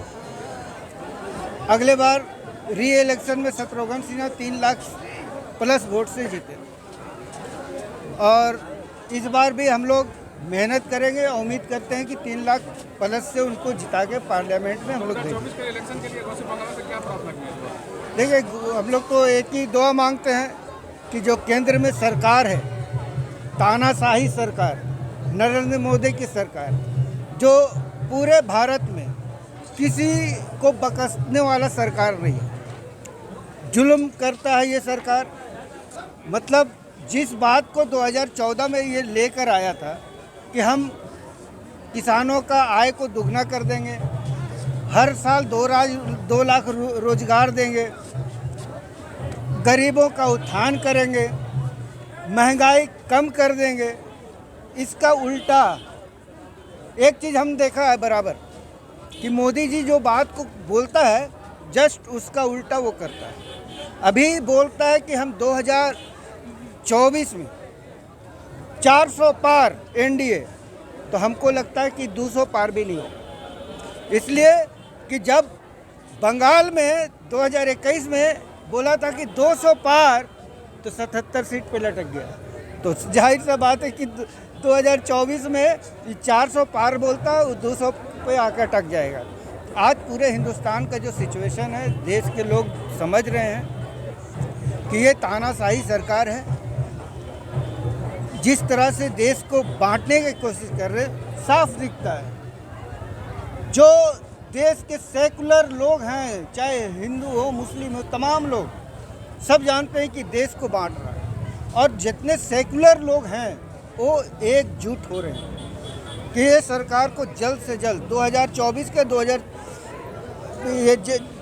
अगले बार री इलेक्शन में शत्रुघ्न सिन्हा 3 लाख प्लस वोट से जीते और इस बार भी हम लोग मेहनत करेंगे और उम्मीद करते हैं कि 3 लाख प्लस से उनको जिता के पार्लियामेंट में हम लोग देंगे। देखिए, हम लोग तो एक ही दुआ मांगते हैं कि जो केंद्र में सरकार है, तानाशाही सरकार, नरेंद्र मोदी की सरकार, जो पूरे भारत में किसी को बख्शने वाला सरकार नहीं है, जुल्म करता है ये सरकार। मतलब जिस बात को 2014 में ये लेकर आया था कि हम किसानों का आय को दुगना कर देंगे, हर साल 2 लाख रोजगार देंगे, गरीबों का उत्थान करेंगे, महंगाई कम कर देंगे, इसका उल्टा एक चीज़ हम देखा है बराबर कि मोदी जी जो बात को बोलता है जस्ट उसका उल्टा वो करता है। अभी बोलता है कि हम 2024 में 400 पार NDA, तो हमको लगता है कि 200 पार भी नहीं होगा। इसलिए कि जब बंगाल में 2021 में बोला था कि 200 पार, तो 77 सीट पे लटक गया। तो जाहिर सा बात है कि 2024 में 400 पार बोलता है, 200 पे आकर अटक जाएगा। आज पूरे हिंदुस्तान का जो सिचुएशन है, देश के लोग समझ रहे हैं कि ये तानाशाही सरकार है। जिस तरह से देश को बांटने की कोशिश कर रहे हैं, साफ दिखता है। जो देश के सेकुलर लोग हैं, चाहे हिंदू हो, मुस्लिम हो, तमाम लोग सब जानते हैं कि देश को बांट रहा है और जितने सेकुलर लोग हैं वो एकजुट हो रहे हैं कि ये सरकार को जल्द से जल्द 2024 के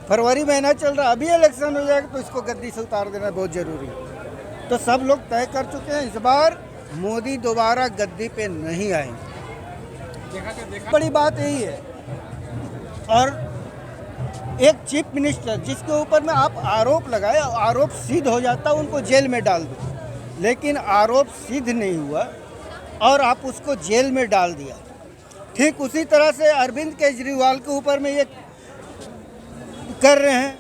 फरवरी महीना चल रहा, अभी इलेक्शन हो जाएगा तो इसको गद्दी से उतार देना बहुत ज़रूरी है। तो सब लोग तय कर चुके हैं, इस बार मोदी दोबारा गद्दी पे नहीं आएंगे। बड़ी बात यही है। और एक चीफ मिनिस्टर जिसके ऊपर में आप आरोप लगाए, आरोप सिद्ध हो जाता उनको जेल में डाल दो, लेकिन आरोप सिद्ध नहीं हुआ और आप उसको जेल में डाल दिया। ठीक उसी तरह से अरविंद केजरीवाल के ऊपर में ये कर रहे हैं,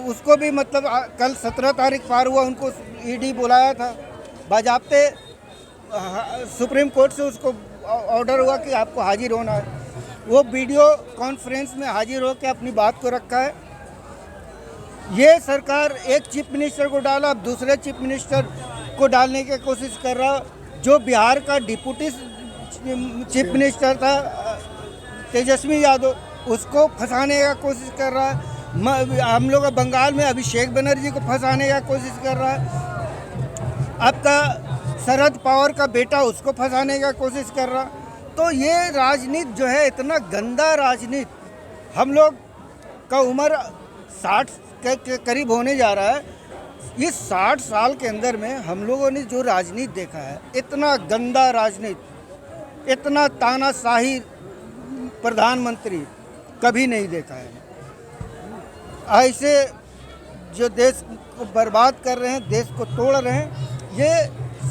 उसको भी मतलब कल 17 तारीख पार हुआ, उनको ED बुलाया था, बाजाप्ते सुप्रीम कोर्ट से उसको ऑर्डर हुआ कि आपको हाजिर होना है। वो वीडियो कॉन्फ्रेंस में हाजिर होकर अपनी बात को रखा है। ये सरकार एक चीफ मिनिस्टर को डाला, अब दूसरे चीफ मिनिस्टर को डालने की कोशिश कर रहा, जो बिहार का डिप्टी चीफ मिनिस्टर था तेजस्वी यादव, उसको फंसाने का कोशिश कर रहा है। हम लोग बंगाल में अभिषेक बनर्जी को फंसाने का कोशिश कर रहा है। आपका शरद पवार का बेटा, उसको फंसाने का कोशिश कर रहा। तो ये राजनीति जो है इतना गंदा राजनीति, हम लोग का उम्र 60 के करीब होने जा रहा है। इस 60 साल के अंदर में हम लोगों ने जो राजनीति देखा है, इतना गंदा राजनीति, इतना तानाशाही प्रधानमंत्री कभी नहीं देखा है। ऐसे जो देश को बर्बाद कर रहे हैं, देश को तोड़ रहे हैं, ये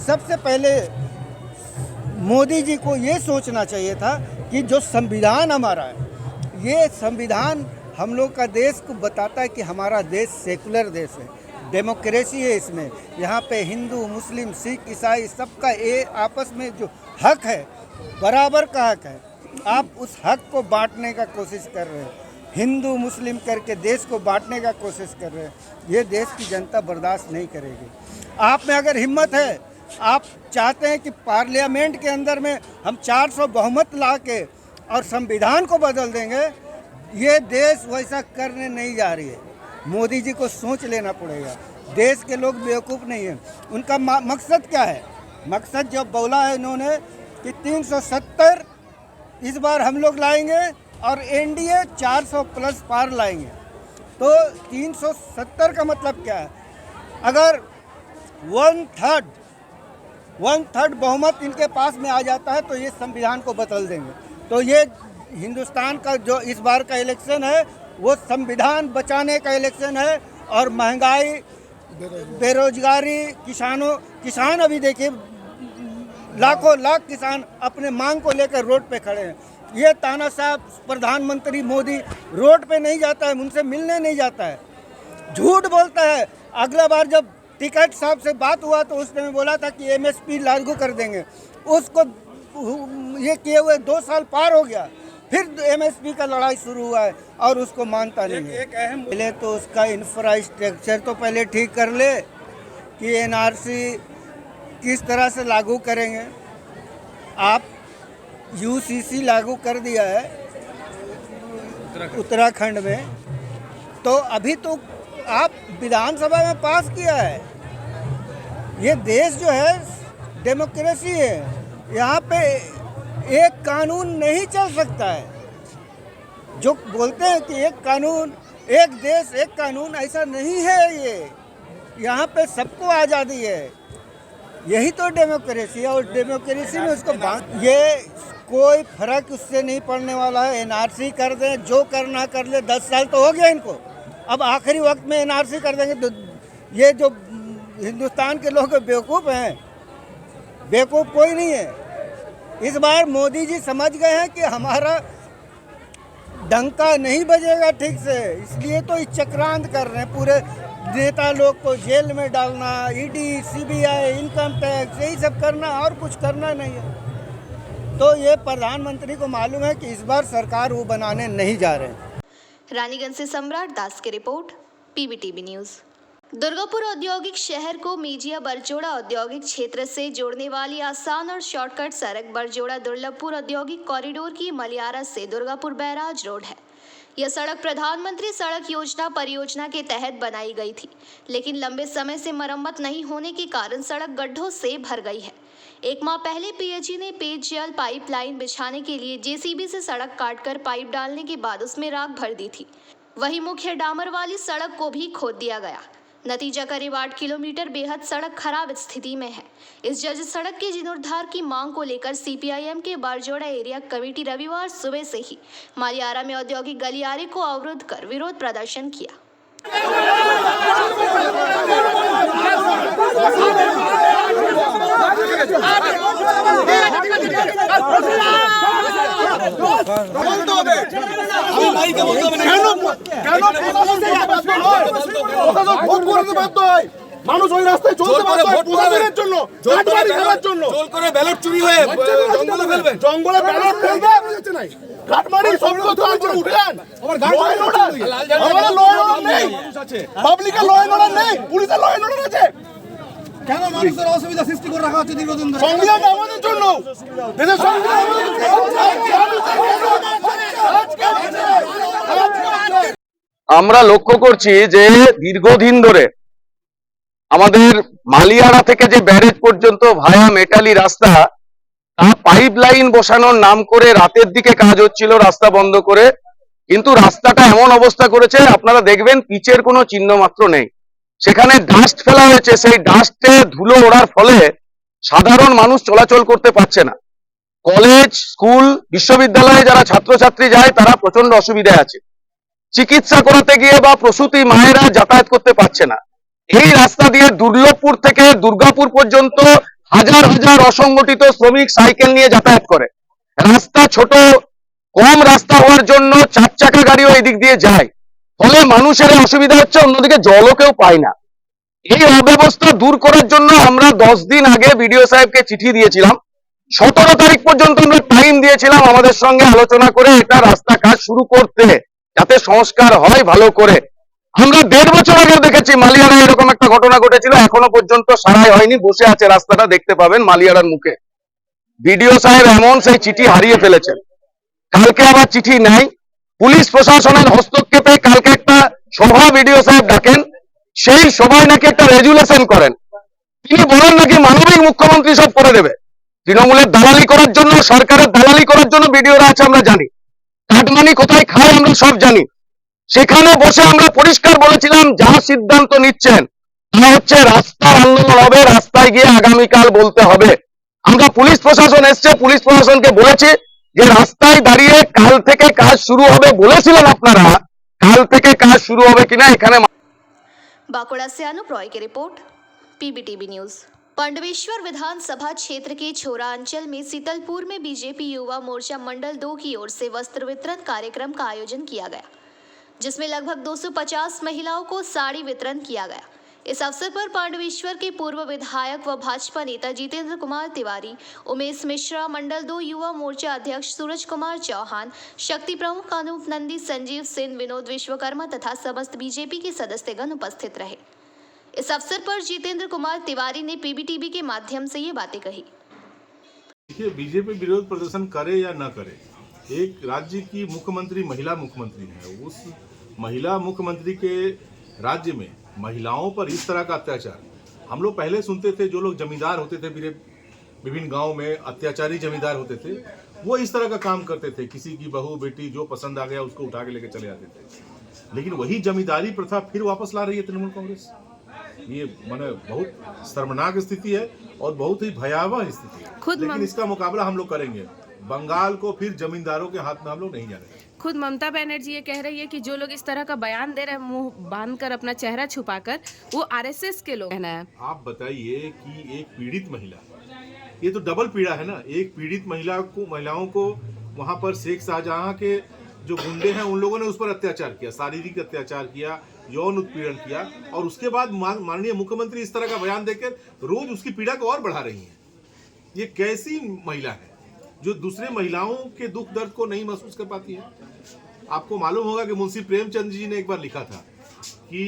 सबसे पहले मोदी जी को ये सोचना चाहिए था कि जो संविधान हमारा है, ये संविधान हम लोग का देश को बताता है कि हमारा देश सेकुलर देश है, डेमोक्रेसी है। इसमें यहाँ पे हिंदू, मुस्लिम, सिख, ईसाई सबका आपस में जो हक है, बराबर का हक है। आप उस हक को बांटने का कोशिश कर रहे हैं, हिंदू मुस्लिम करके देश को बांटने का कोशिश कर रहे हैं। ये देश की जनता बर्दाश्त नहीं करेगी। आप में अगर हिम्मत है, आप चाहते हैं कि पार्लियामेंट के अंदर में हम 400 बहुमत ला के और संविधान को बदल देंगे, ये देश वैसा करने नहीं जा रही है। मोदी जी को सोच लेना पड़ेगा। देश के लोग बेवकूफ़ नहीं हैं। उनका मकसद क्या है? मकसद जो बोला है इन्होंने कि 370 इस बार हम लोग लाएंगे और एनडीए 400 प्लस पार लाएंगे। तो 370 का मतलब क्या है? अगर वन थर्ड बहुमत इनके पास में आ जाता है तो ये संविधान को बदल देंगे। तो ये हिंदुस्तान का जो इस बार का इलेक्शन है वो संविधान बचाने का इलेक्शन है। और महंगाई, बेरोजगारी, किसान अभी देखिए लाखों लाख किसान अपने मांग को लेकर रोड पे खड़े हैं। ये तानाशाह प्रधानमंत्री मोदी रोड पे नहीं जाता है, उनसे मिलने नहीं जाता है, झूठ बोलता है। अगला बार जब टिकैत साहब से बात हुआ तो उसने बोला था कि एमएसपी लागू कर देंगे। उसको ये किए हुए 2 साल पार हो गया, फिर एमएसपी का लड़ाई शुरू हुआ है और उसको मानता नहीं है। पहले तो उसका इंफ्रास्ट्रक्चर तो पहले ठीक कर ले कि एनआरसी किस तरह से लागू करेंगे। आप यूसीसी लागू कर दिया है उत्तराखंड में, तो अभी तो आप विधानसभा में पास किया है। ये देश जो है डेमोक्रेसी है, यहाँ पे एक कानून नहीं चल सकता है। जो बोलते हैं कि एक कानून, एक देश, एक कानून, ऐसा नहीं है। ये यहाँ पे सबको आज़ादी है, यही तो डेमोक्रेसी है। और डेमोक्रेसी में उसको ये कोई फर्क उससे नहीं पड़ने वाला है। एनआरसी कर दें, जो करना कर ले, 10 साल तो हो गया इनको, अब आखिरी वक्त में एनआरसी कर देंगे तो ये जो हिंदुस्तान के लोग बेवकूफ़ हैं, बेवकूफ़ कोई नहीं है। इस बार मोदी जी समझ गए हैं कि हमारा डंका नहीं बजेगा ठीक से, इसलिए तो इस चक्रांत कर रहे हैं। पूरे नेता लोग को जेल में डालना, ईडी, सीबीआई, इनकम टैक्स, यही सब करना, और कुछ करना नहीं है। तो ये प्रधानमंत्री को मालूम है कि इस बार सरकार वो बनाने नहीं जा रहे हैं। रानीगंज से सम्राट दास की रिपोर्ट, पीबीटीवी न्यूज़। दुर्गापुर औद्योगिक शहर को मेजिया बरजोड़ा औद्योगिक क्षेत्र से जोड़ने वाली आसान और शॉर्टकट सड़क बरजोड़ा दुर्लभपुर औद्योगिक कॉरिडोर की मलियारा से दुर्गापुर बैराज रोड है। यह सड़क प्रधानमंत्री सड़क योजना परियोजना के तहत बनाई गई थी, लेकिन लंबे समय से मरम्मत नहीं होने के कारण सड़क गड्ढों से भर गई है। 1 माह पहले पीएचई ने पेयजल पाइपलाइन बिछाने के लिए जेसीबी से सड़क काटकर पाइप डालने के बाद उसमें राख भर दी थी। वहीं मुख्य डामर वाली सड़क को भी खोद दिया गया। नतीजा करीब 8 किलोमीटर बेहद सड़क खराब स्थिति में है। इस जर्जर सड़क के जीर्णोद्धार की मांग को लेकर सीपीआईएम के बरजोड़ा एरिया कमेटी रविवार सुबह से ही मलियारा में औद्योगिक गलियारे को अवरुद्ध कर विरोध प्रदर्शन किया। মানুষ ওই রাস্তায় চলতে বাধ্য হয় প্রশাসনের জন্য, কাটমানি খেলার জন্য। জল করে ব্যালট চুরি হয়ে জঙ্গলে ফেলবে, জঙ্গলে ব্যালট ফেলবে, কাটমানি সব কথা করে উঠেন। আমার গাড়ি আমার ল এন্ড অর্ডার নেই, পাবলিকের ল এন্ড অর্ডার নেই, পুলিশের ল এন্ড অর্ডার আছে। কেন মানুষের অসুবিধা সৃষ্টি করে রাখা হচ্ছে দীর্ঘদিন ধরে? সংবিধান আমাদের জন্য, দেশের সংবিধান আমাদের জন্য। আমরা লক্ষ্য করছি যে দীর্ঘদিন ধরে আমাদের মালিয়ারা থেকে যে ব্যারেজ পর্যন্ত ভায়া মেটালি রাস্তা পাইপ লাইন বসানোর নাম করে রাতের দিকে কাজ হচ্ছিল রাস্তা বন্ধ করে, কিন্তু রাস্তাটা এমন অবস্থা করেছে আপনারা দেখবেন পিচের কোনো চিহ্ন মাত্র নেই। সেখানে ডাস্ট ফেলা হয়েছে, সেই ডাস্টে ধুলো ওড়ার ফলে সাধারণ মানুষ চলাচল করতে পারছে না। কলেজ, স্কুল, বিশ্ববিদ্যালয়ে যারা ছাত্রছাত্রী যায় তারা প্রচন্ড অসুবিধায় আছে। চিকিৎসা করাতে গিয়ে বা প্রসূতি মায়েরা যাতায়াত করতে পারছে না। এই রাস্তা দিয়ে দুর্লভপুর থেকে দুর্গাপুর পর্যন্ত হাজার হাজার অসংগঠিত শ্রমিক সাইকেল নিয়ে যাতায়াত করে। রাস্তা ছোট, কম রাস্তা হওয়ার জন্য 4 চাকা গাড়িও এদিক দিয়ে যায়, ফলে মানুষের অসুবিধা হচ্ছে, অন্যদিকে জলও কেউ পায় না। এই অব্যবস্থা দূর করার জন্য আমরা 10 দিন আগে বিডিও সাহেবকে চিঠি দিয়েছিলাম। 17 তারিখ পর্যন্ত আমরা টাইম দিয়েছিলাম আমাদের সঙ্গে আলোচনা করে এটা রাস্তা কাজ শুরু করতে, যাতে সংস্কার হয় ভালো করে। আমরা 1.5 বছর আগে দেখেছি মালিয়ারা এরকম একটা ঘটনা ঘটেছিল, এখনো পর্যন্ত সারাই হয়নি, বসে আছে রাস্তাটা, দেখতে পাবেন মালিয়ারার মুখে। বিডিও সাহেব এমন সেই চিঠি হারিয়ে ফেলেছেন। কালকে আবার চিঠি নাই। পুলিশ প্রশাসনের হস্তক্ষেপে কালকে একটা সভা বিডিও সাহেব ডাকেন, সেই সভায় নাকি একটা রেজুলেশন করেন। তিনি বলেন নাকি মানবিক মুখ্যমন্ত্রী সব করে দেবে। তৃণমূলের দালালি করার জন্য, সরকারের দালালি করার জন্য বিডিওরা আছে আমরা জানি, কাটমানি কোথায় খায় আমরা সব জানি। সেখানে বসে আমরা পরিষ্কার বলেছিলাম যা সিদ্ধান্ত নিচ্ছেন তা হচ্ছে রাস্তার আন্দোলন হবে, রাস্তায় গিয়ে আগামীকাল বলতে হবে। আমরা পুলিশ প্রশাসন এসছে, পুলিশ প্রশাসনকে বলেছি যে রাস্তায় দাঁড়িয়ে কাল থেকে কাজ শুরু হবে বলেছিলেন আপনারা, কাল থেকে কাজ শুরু হবে কিনা এখানে। बांकुड़ा से अनुप रॉय की रिपोर्ट, पीबीटीवी न्यूज। पांडवेश्वर विधानसभा क्षेत्र के छोरा अंचल में सीतलपुर में बीजेपी युवा मोर्चा मंडल 2 की ओर से वस्त्र वितरण कार्यक्रम का आयोजन किया गया, जिसमें लगभग 250 महिलाओं को साड़ी वितरण किया गया। इस अवसर पर पांडवेश्वर के पूर्व विधायक व भाजपा नेता जितेंद्र कुमार तिवारी, उमेश मिश्रा, मंडल 2 युवा मोर्चा अध्यक्ष सूरज कुमार चौहान, शक्ति प्रमुख अनूप नंदी, संजीव सिंह, विनोद विश्वकर्मा तथा समस्त बीजेपी के सदस्यगण उपस्थित रहे। इस अवसर पर जितेंद्र कुमार तिवारी ने पीबीटीवी के माध्यम से ये बातें कही। देखिए, बीजेपी विरोध प्रदर्शन करे या न करे, एक राज्य की मुख्यमंत्री महिला मुख्यमंत्री है। उस महिला मुख्यमंत्री के राज्य में महिलाओं पर इस तरह का अत्याचार हम लोग पहले सुनते थे। जो लोग जमींदार होते थे, विभिन्न गांव में अत्याचारी जमींदार होते थे, वो इस तरह का काम करते थे। किसी की बहू बेटी जो पसंद आ गया उसको उठा के लेके चले जाते थे। लेकिन वही जमींदारी प्रथा फिर वापस ला रही है तृणमूल कांग्रेस। ये माने बहुत शर्मनाक स्थिति है और बहुत ही भयावह स्थिति है। लेकिन इसका मुकाबला हम लोग करेंगे। बंगाल को फिर जमींदारों के हाथ में हम लोग नहीं जाने। खुद ममता बनर्जी ये कह रही है कि जो लोग इस तरह का बयान दे रहे हैं मुंह बांधकर, अपना चेहरा छुपाकर, वो आरएसएस के लोग हैं। आप बताइए कि एक पीड़ित महिला, ये तो डबल पीड़ा है ना। एक पीड़ित महिलाओं को वहां पर शेख शाहजहां के जो गुंडे हैं उन लोगों ने उस पर अत्याचार किया, शारीरिक अत्याचार किया, यौन उत्पीड़न किया, और उसके बाद माननीय मुख्यमंत्री इस तरह का बयान देकर रोज उसकी पीड़ा को और बढ़ा रही है। ये कैसी महिला है जो दूसरे महिलाओं के दुख दर्द को नहीं महसूस कर पाती है? आपको मालूम होगा कि मुंशी प्रेमचंद जी ने एक बार लिखा था कि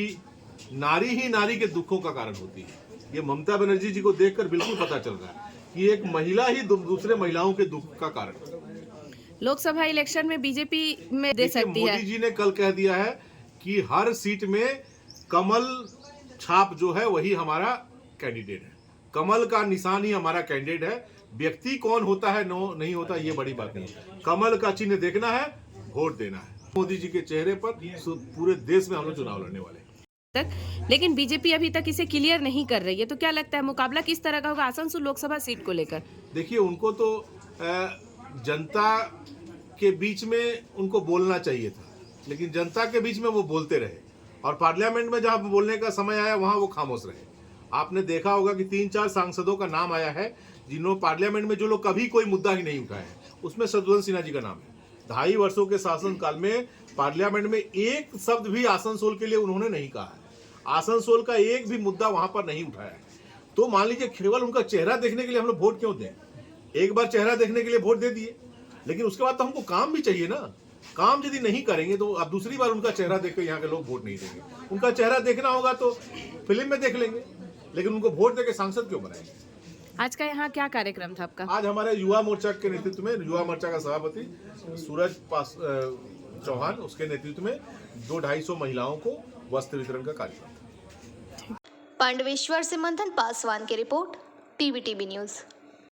नारी ही नारी के दुखों का कारण होती है। ये ममता बनर्जी जी को देखकर बिल्कुल पता चल रहा है कि एक महिला ही दूसरे महिलाओं के दुख का कारण है। लोकसभा इलेक्शन में बीजेपी में दे सकती है। मोदी जी ने कल कह दिया है कि हर सीट में कमल छाप जो है वही हमारा कैंडिडेट है। कमल का निशान ही हमारा कैंडिडेट है। व्यक्ति कौन होता है नहीं होता ये बड़ी बात नहीं है। कमल का चिन्ह देखना है, वोट देना है। मोदी जी के चेहरे पर पूरे देश में हम लोग चुनाव लड़ने वाले हैं। लेकिन बीजेपी अभी तक इसे क्लियर नहीं कर रही है, तो क्या लगता है मुकाबला किस तरह का होगा आसनसोल लोकसभा सीट को लेकर? देखिए, उनको तो जनता के बीच में उनको बोलना चाहिए था, लेकिन जनता के बीच में वो बोलते रहे, और पार्लियामेंट में जहाँ बोलने का समय आया वहाँ वो खामोश रहे। आपने देखा होगा कि 3-4 सांसदों का नाम आया है जिन्होंने पार्लियामेंट में जो लोग कभी कोई मुद्दा ही नहीं उठाया है, उसमें शत्रुघ्न सिन्हा जी का नाम है। 2.5 वर्षों के शासनकाल में पार्लियामेंट में एक शब्द भी आसनसोल के लिए उन्होंने नहीं कहा है। आसनसोल का एक भी मुद्दा वहां पर नहीं उठाया है। तो मान लीजिए केवल उनका चेहरा देखने के लिए हम लोग वोट क्यों दें? एक बार चेहरा देखने के लिए वोट दे दिए, लेकिन उसके बाद तो हमको काम भी चाहिए ना। काम यदि नहीं करेंगे तो अब दूसरी बार उनका चेहरा देखकर यहाँ के लोग वोट नहीं देंगे। उनका चेहरा देखना होगा तो फिल्म में देख लेंगे, लेकिन उनको वोट देकर सांसद क्यों बनाएंगे? आज का यहाँ क्या कार्यक्रम था आपका? आज हमारे युवा मोर्चा के नेतृत्व में, युवा मोर्चा का सभापति सूरज चौहान, उसके नेतृत्व में 200-250 महिलाओं को वस्त्र वितरण का कार्यक्रम। पांडवेश्वर से मंथन पासवान की रिपोर्ट, पीबीटीवी न्यूज।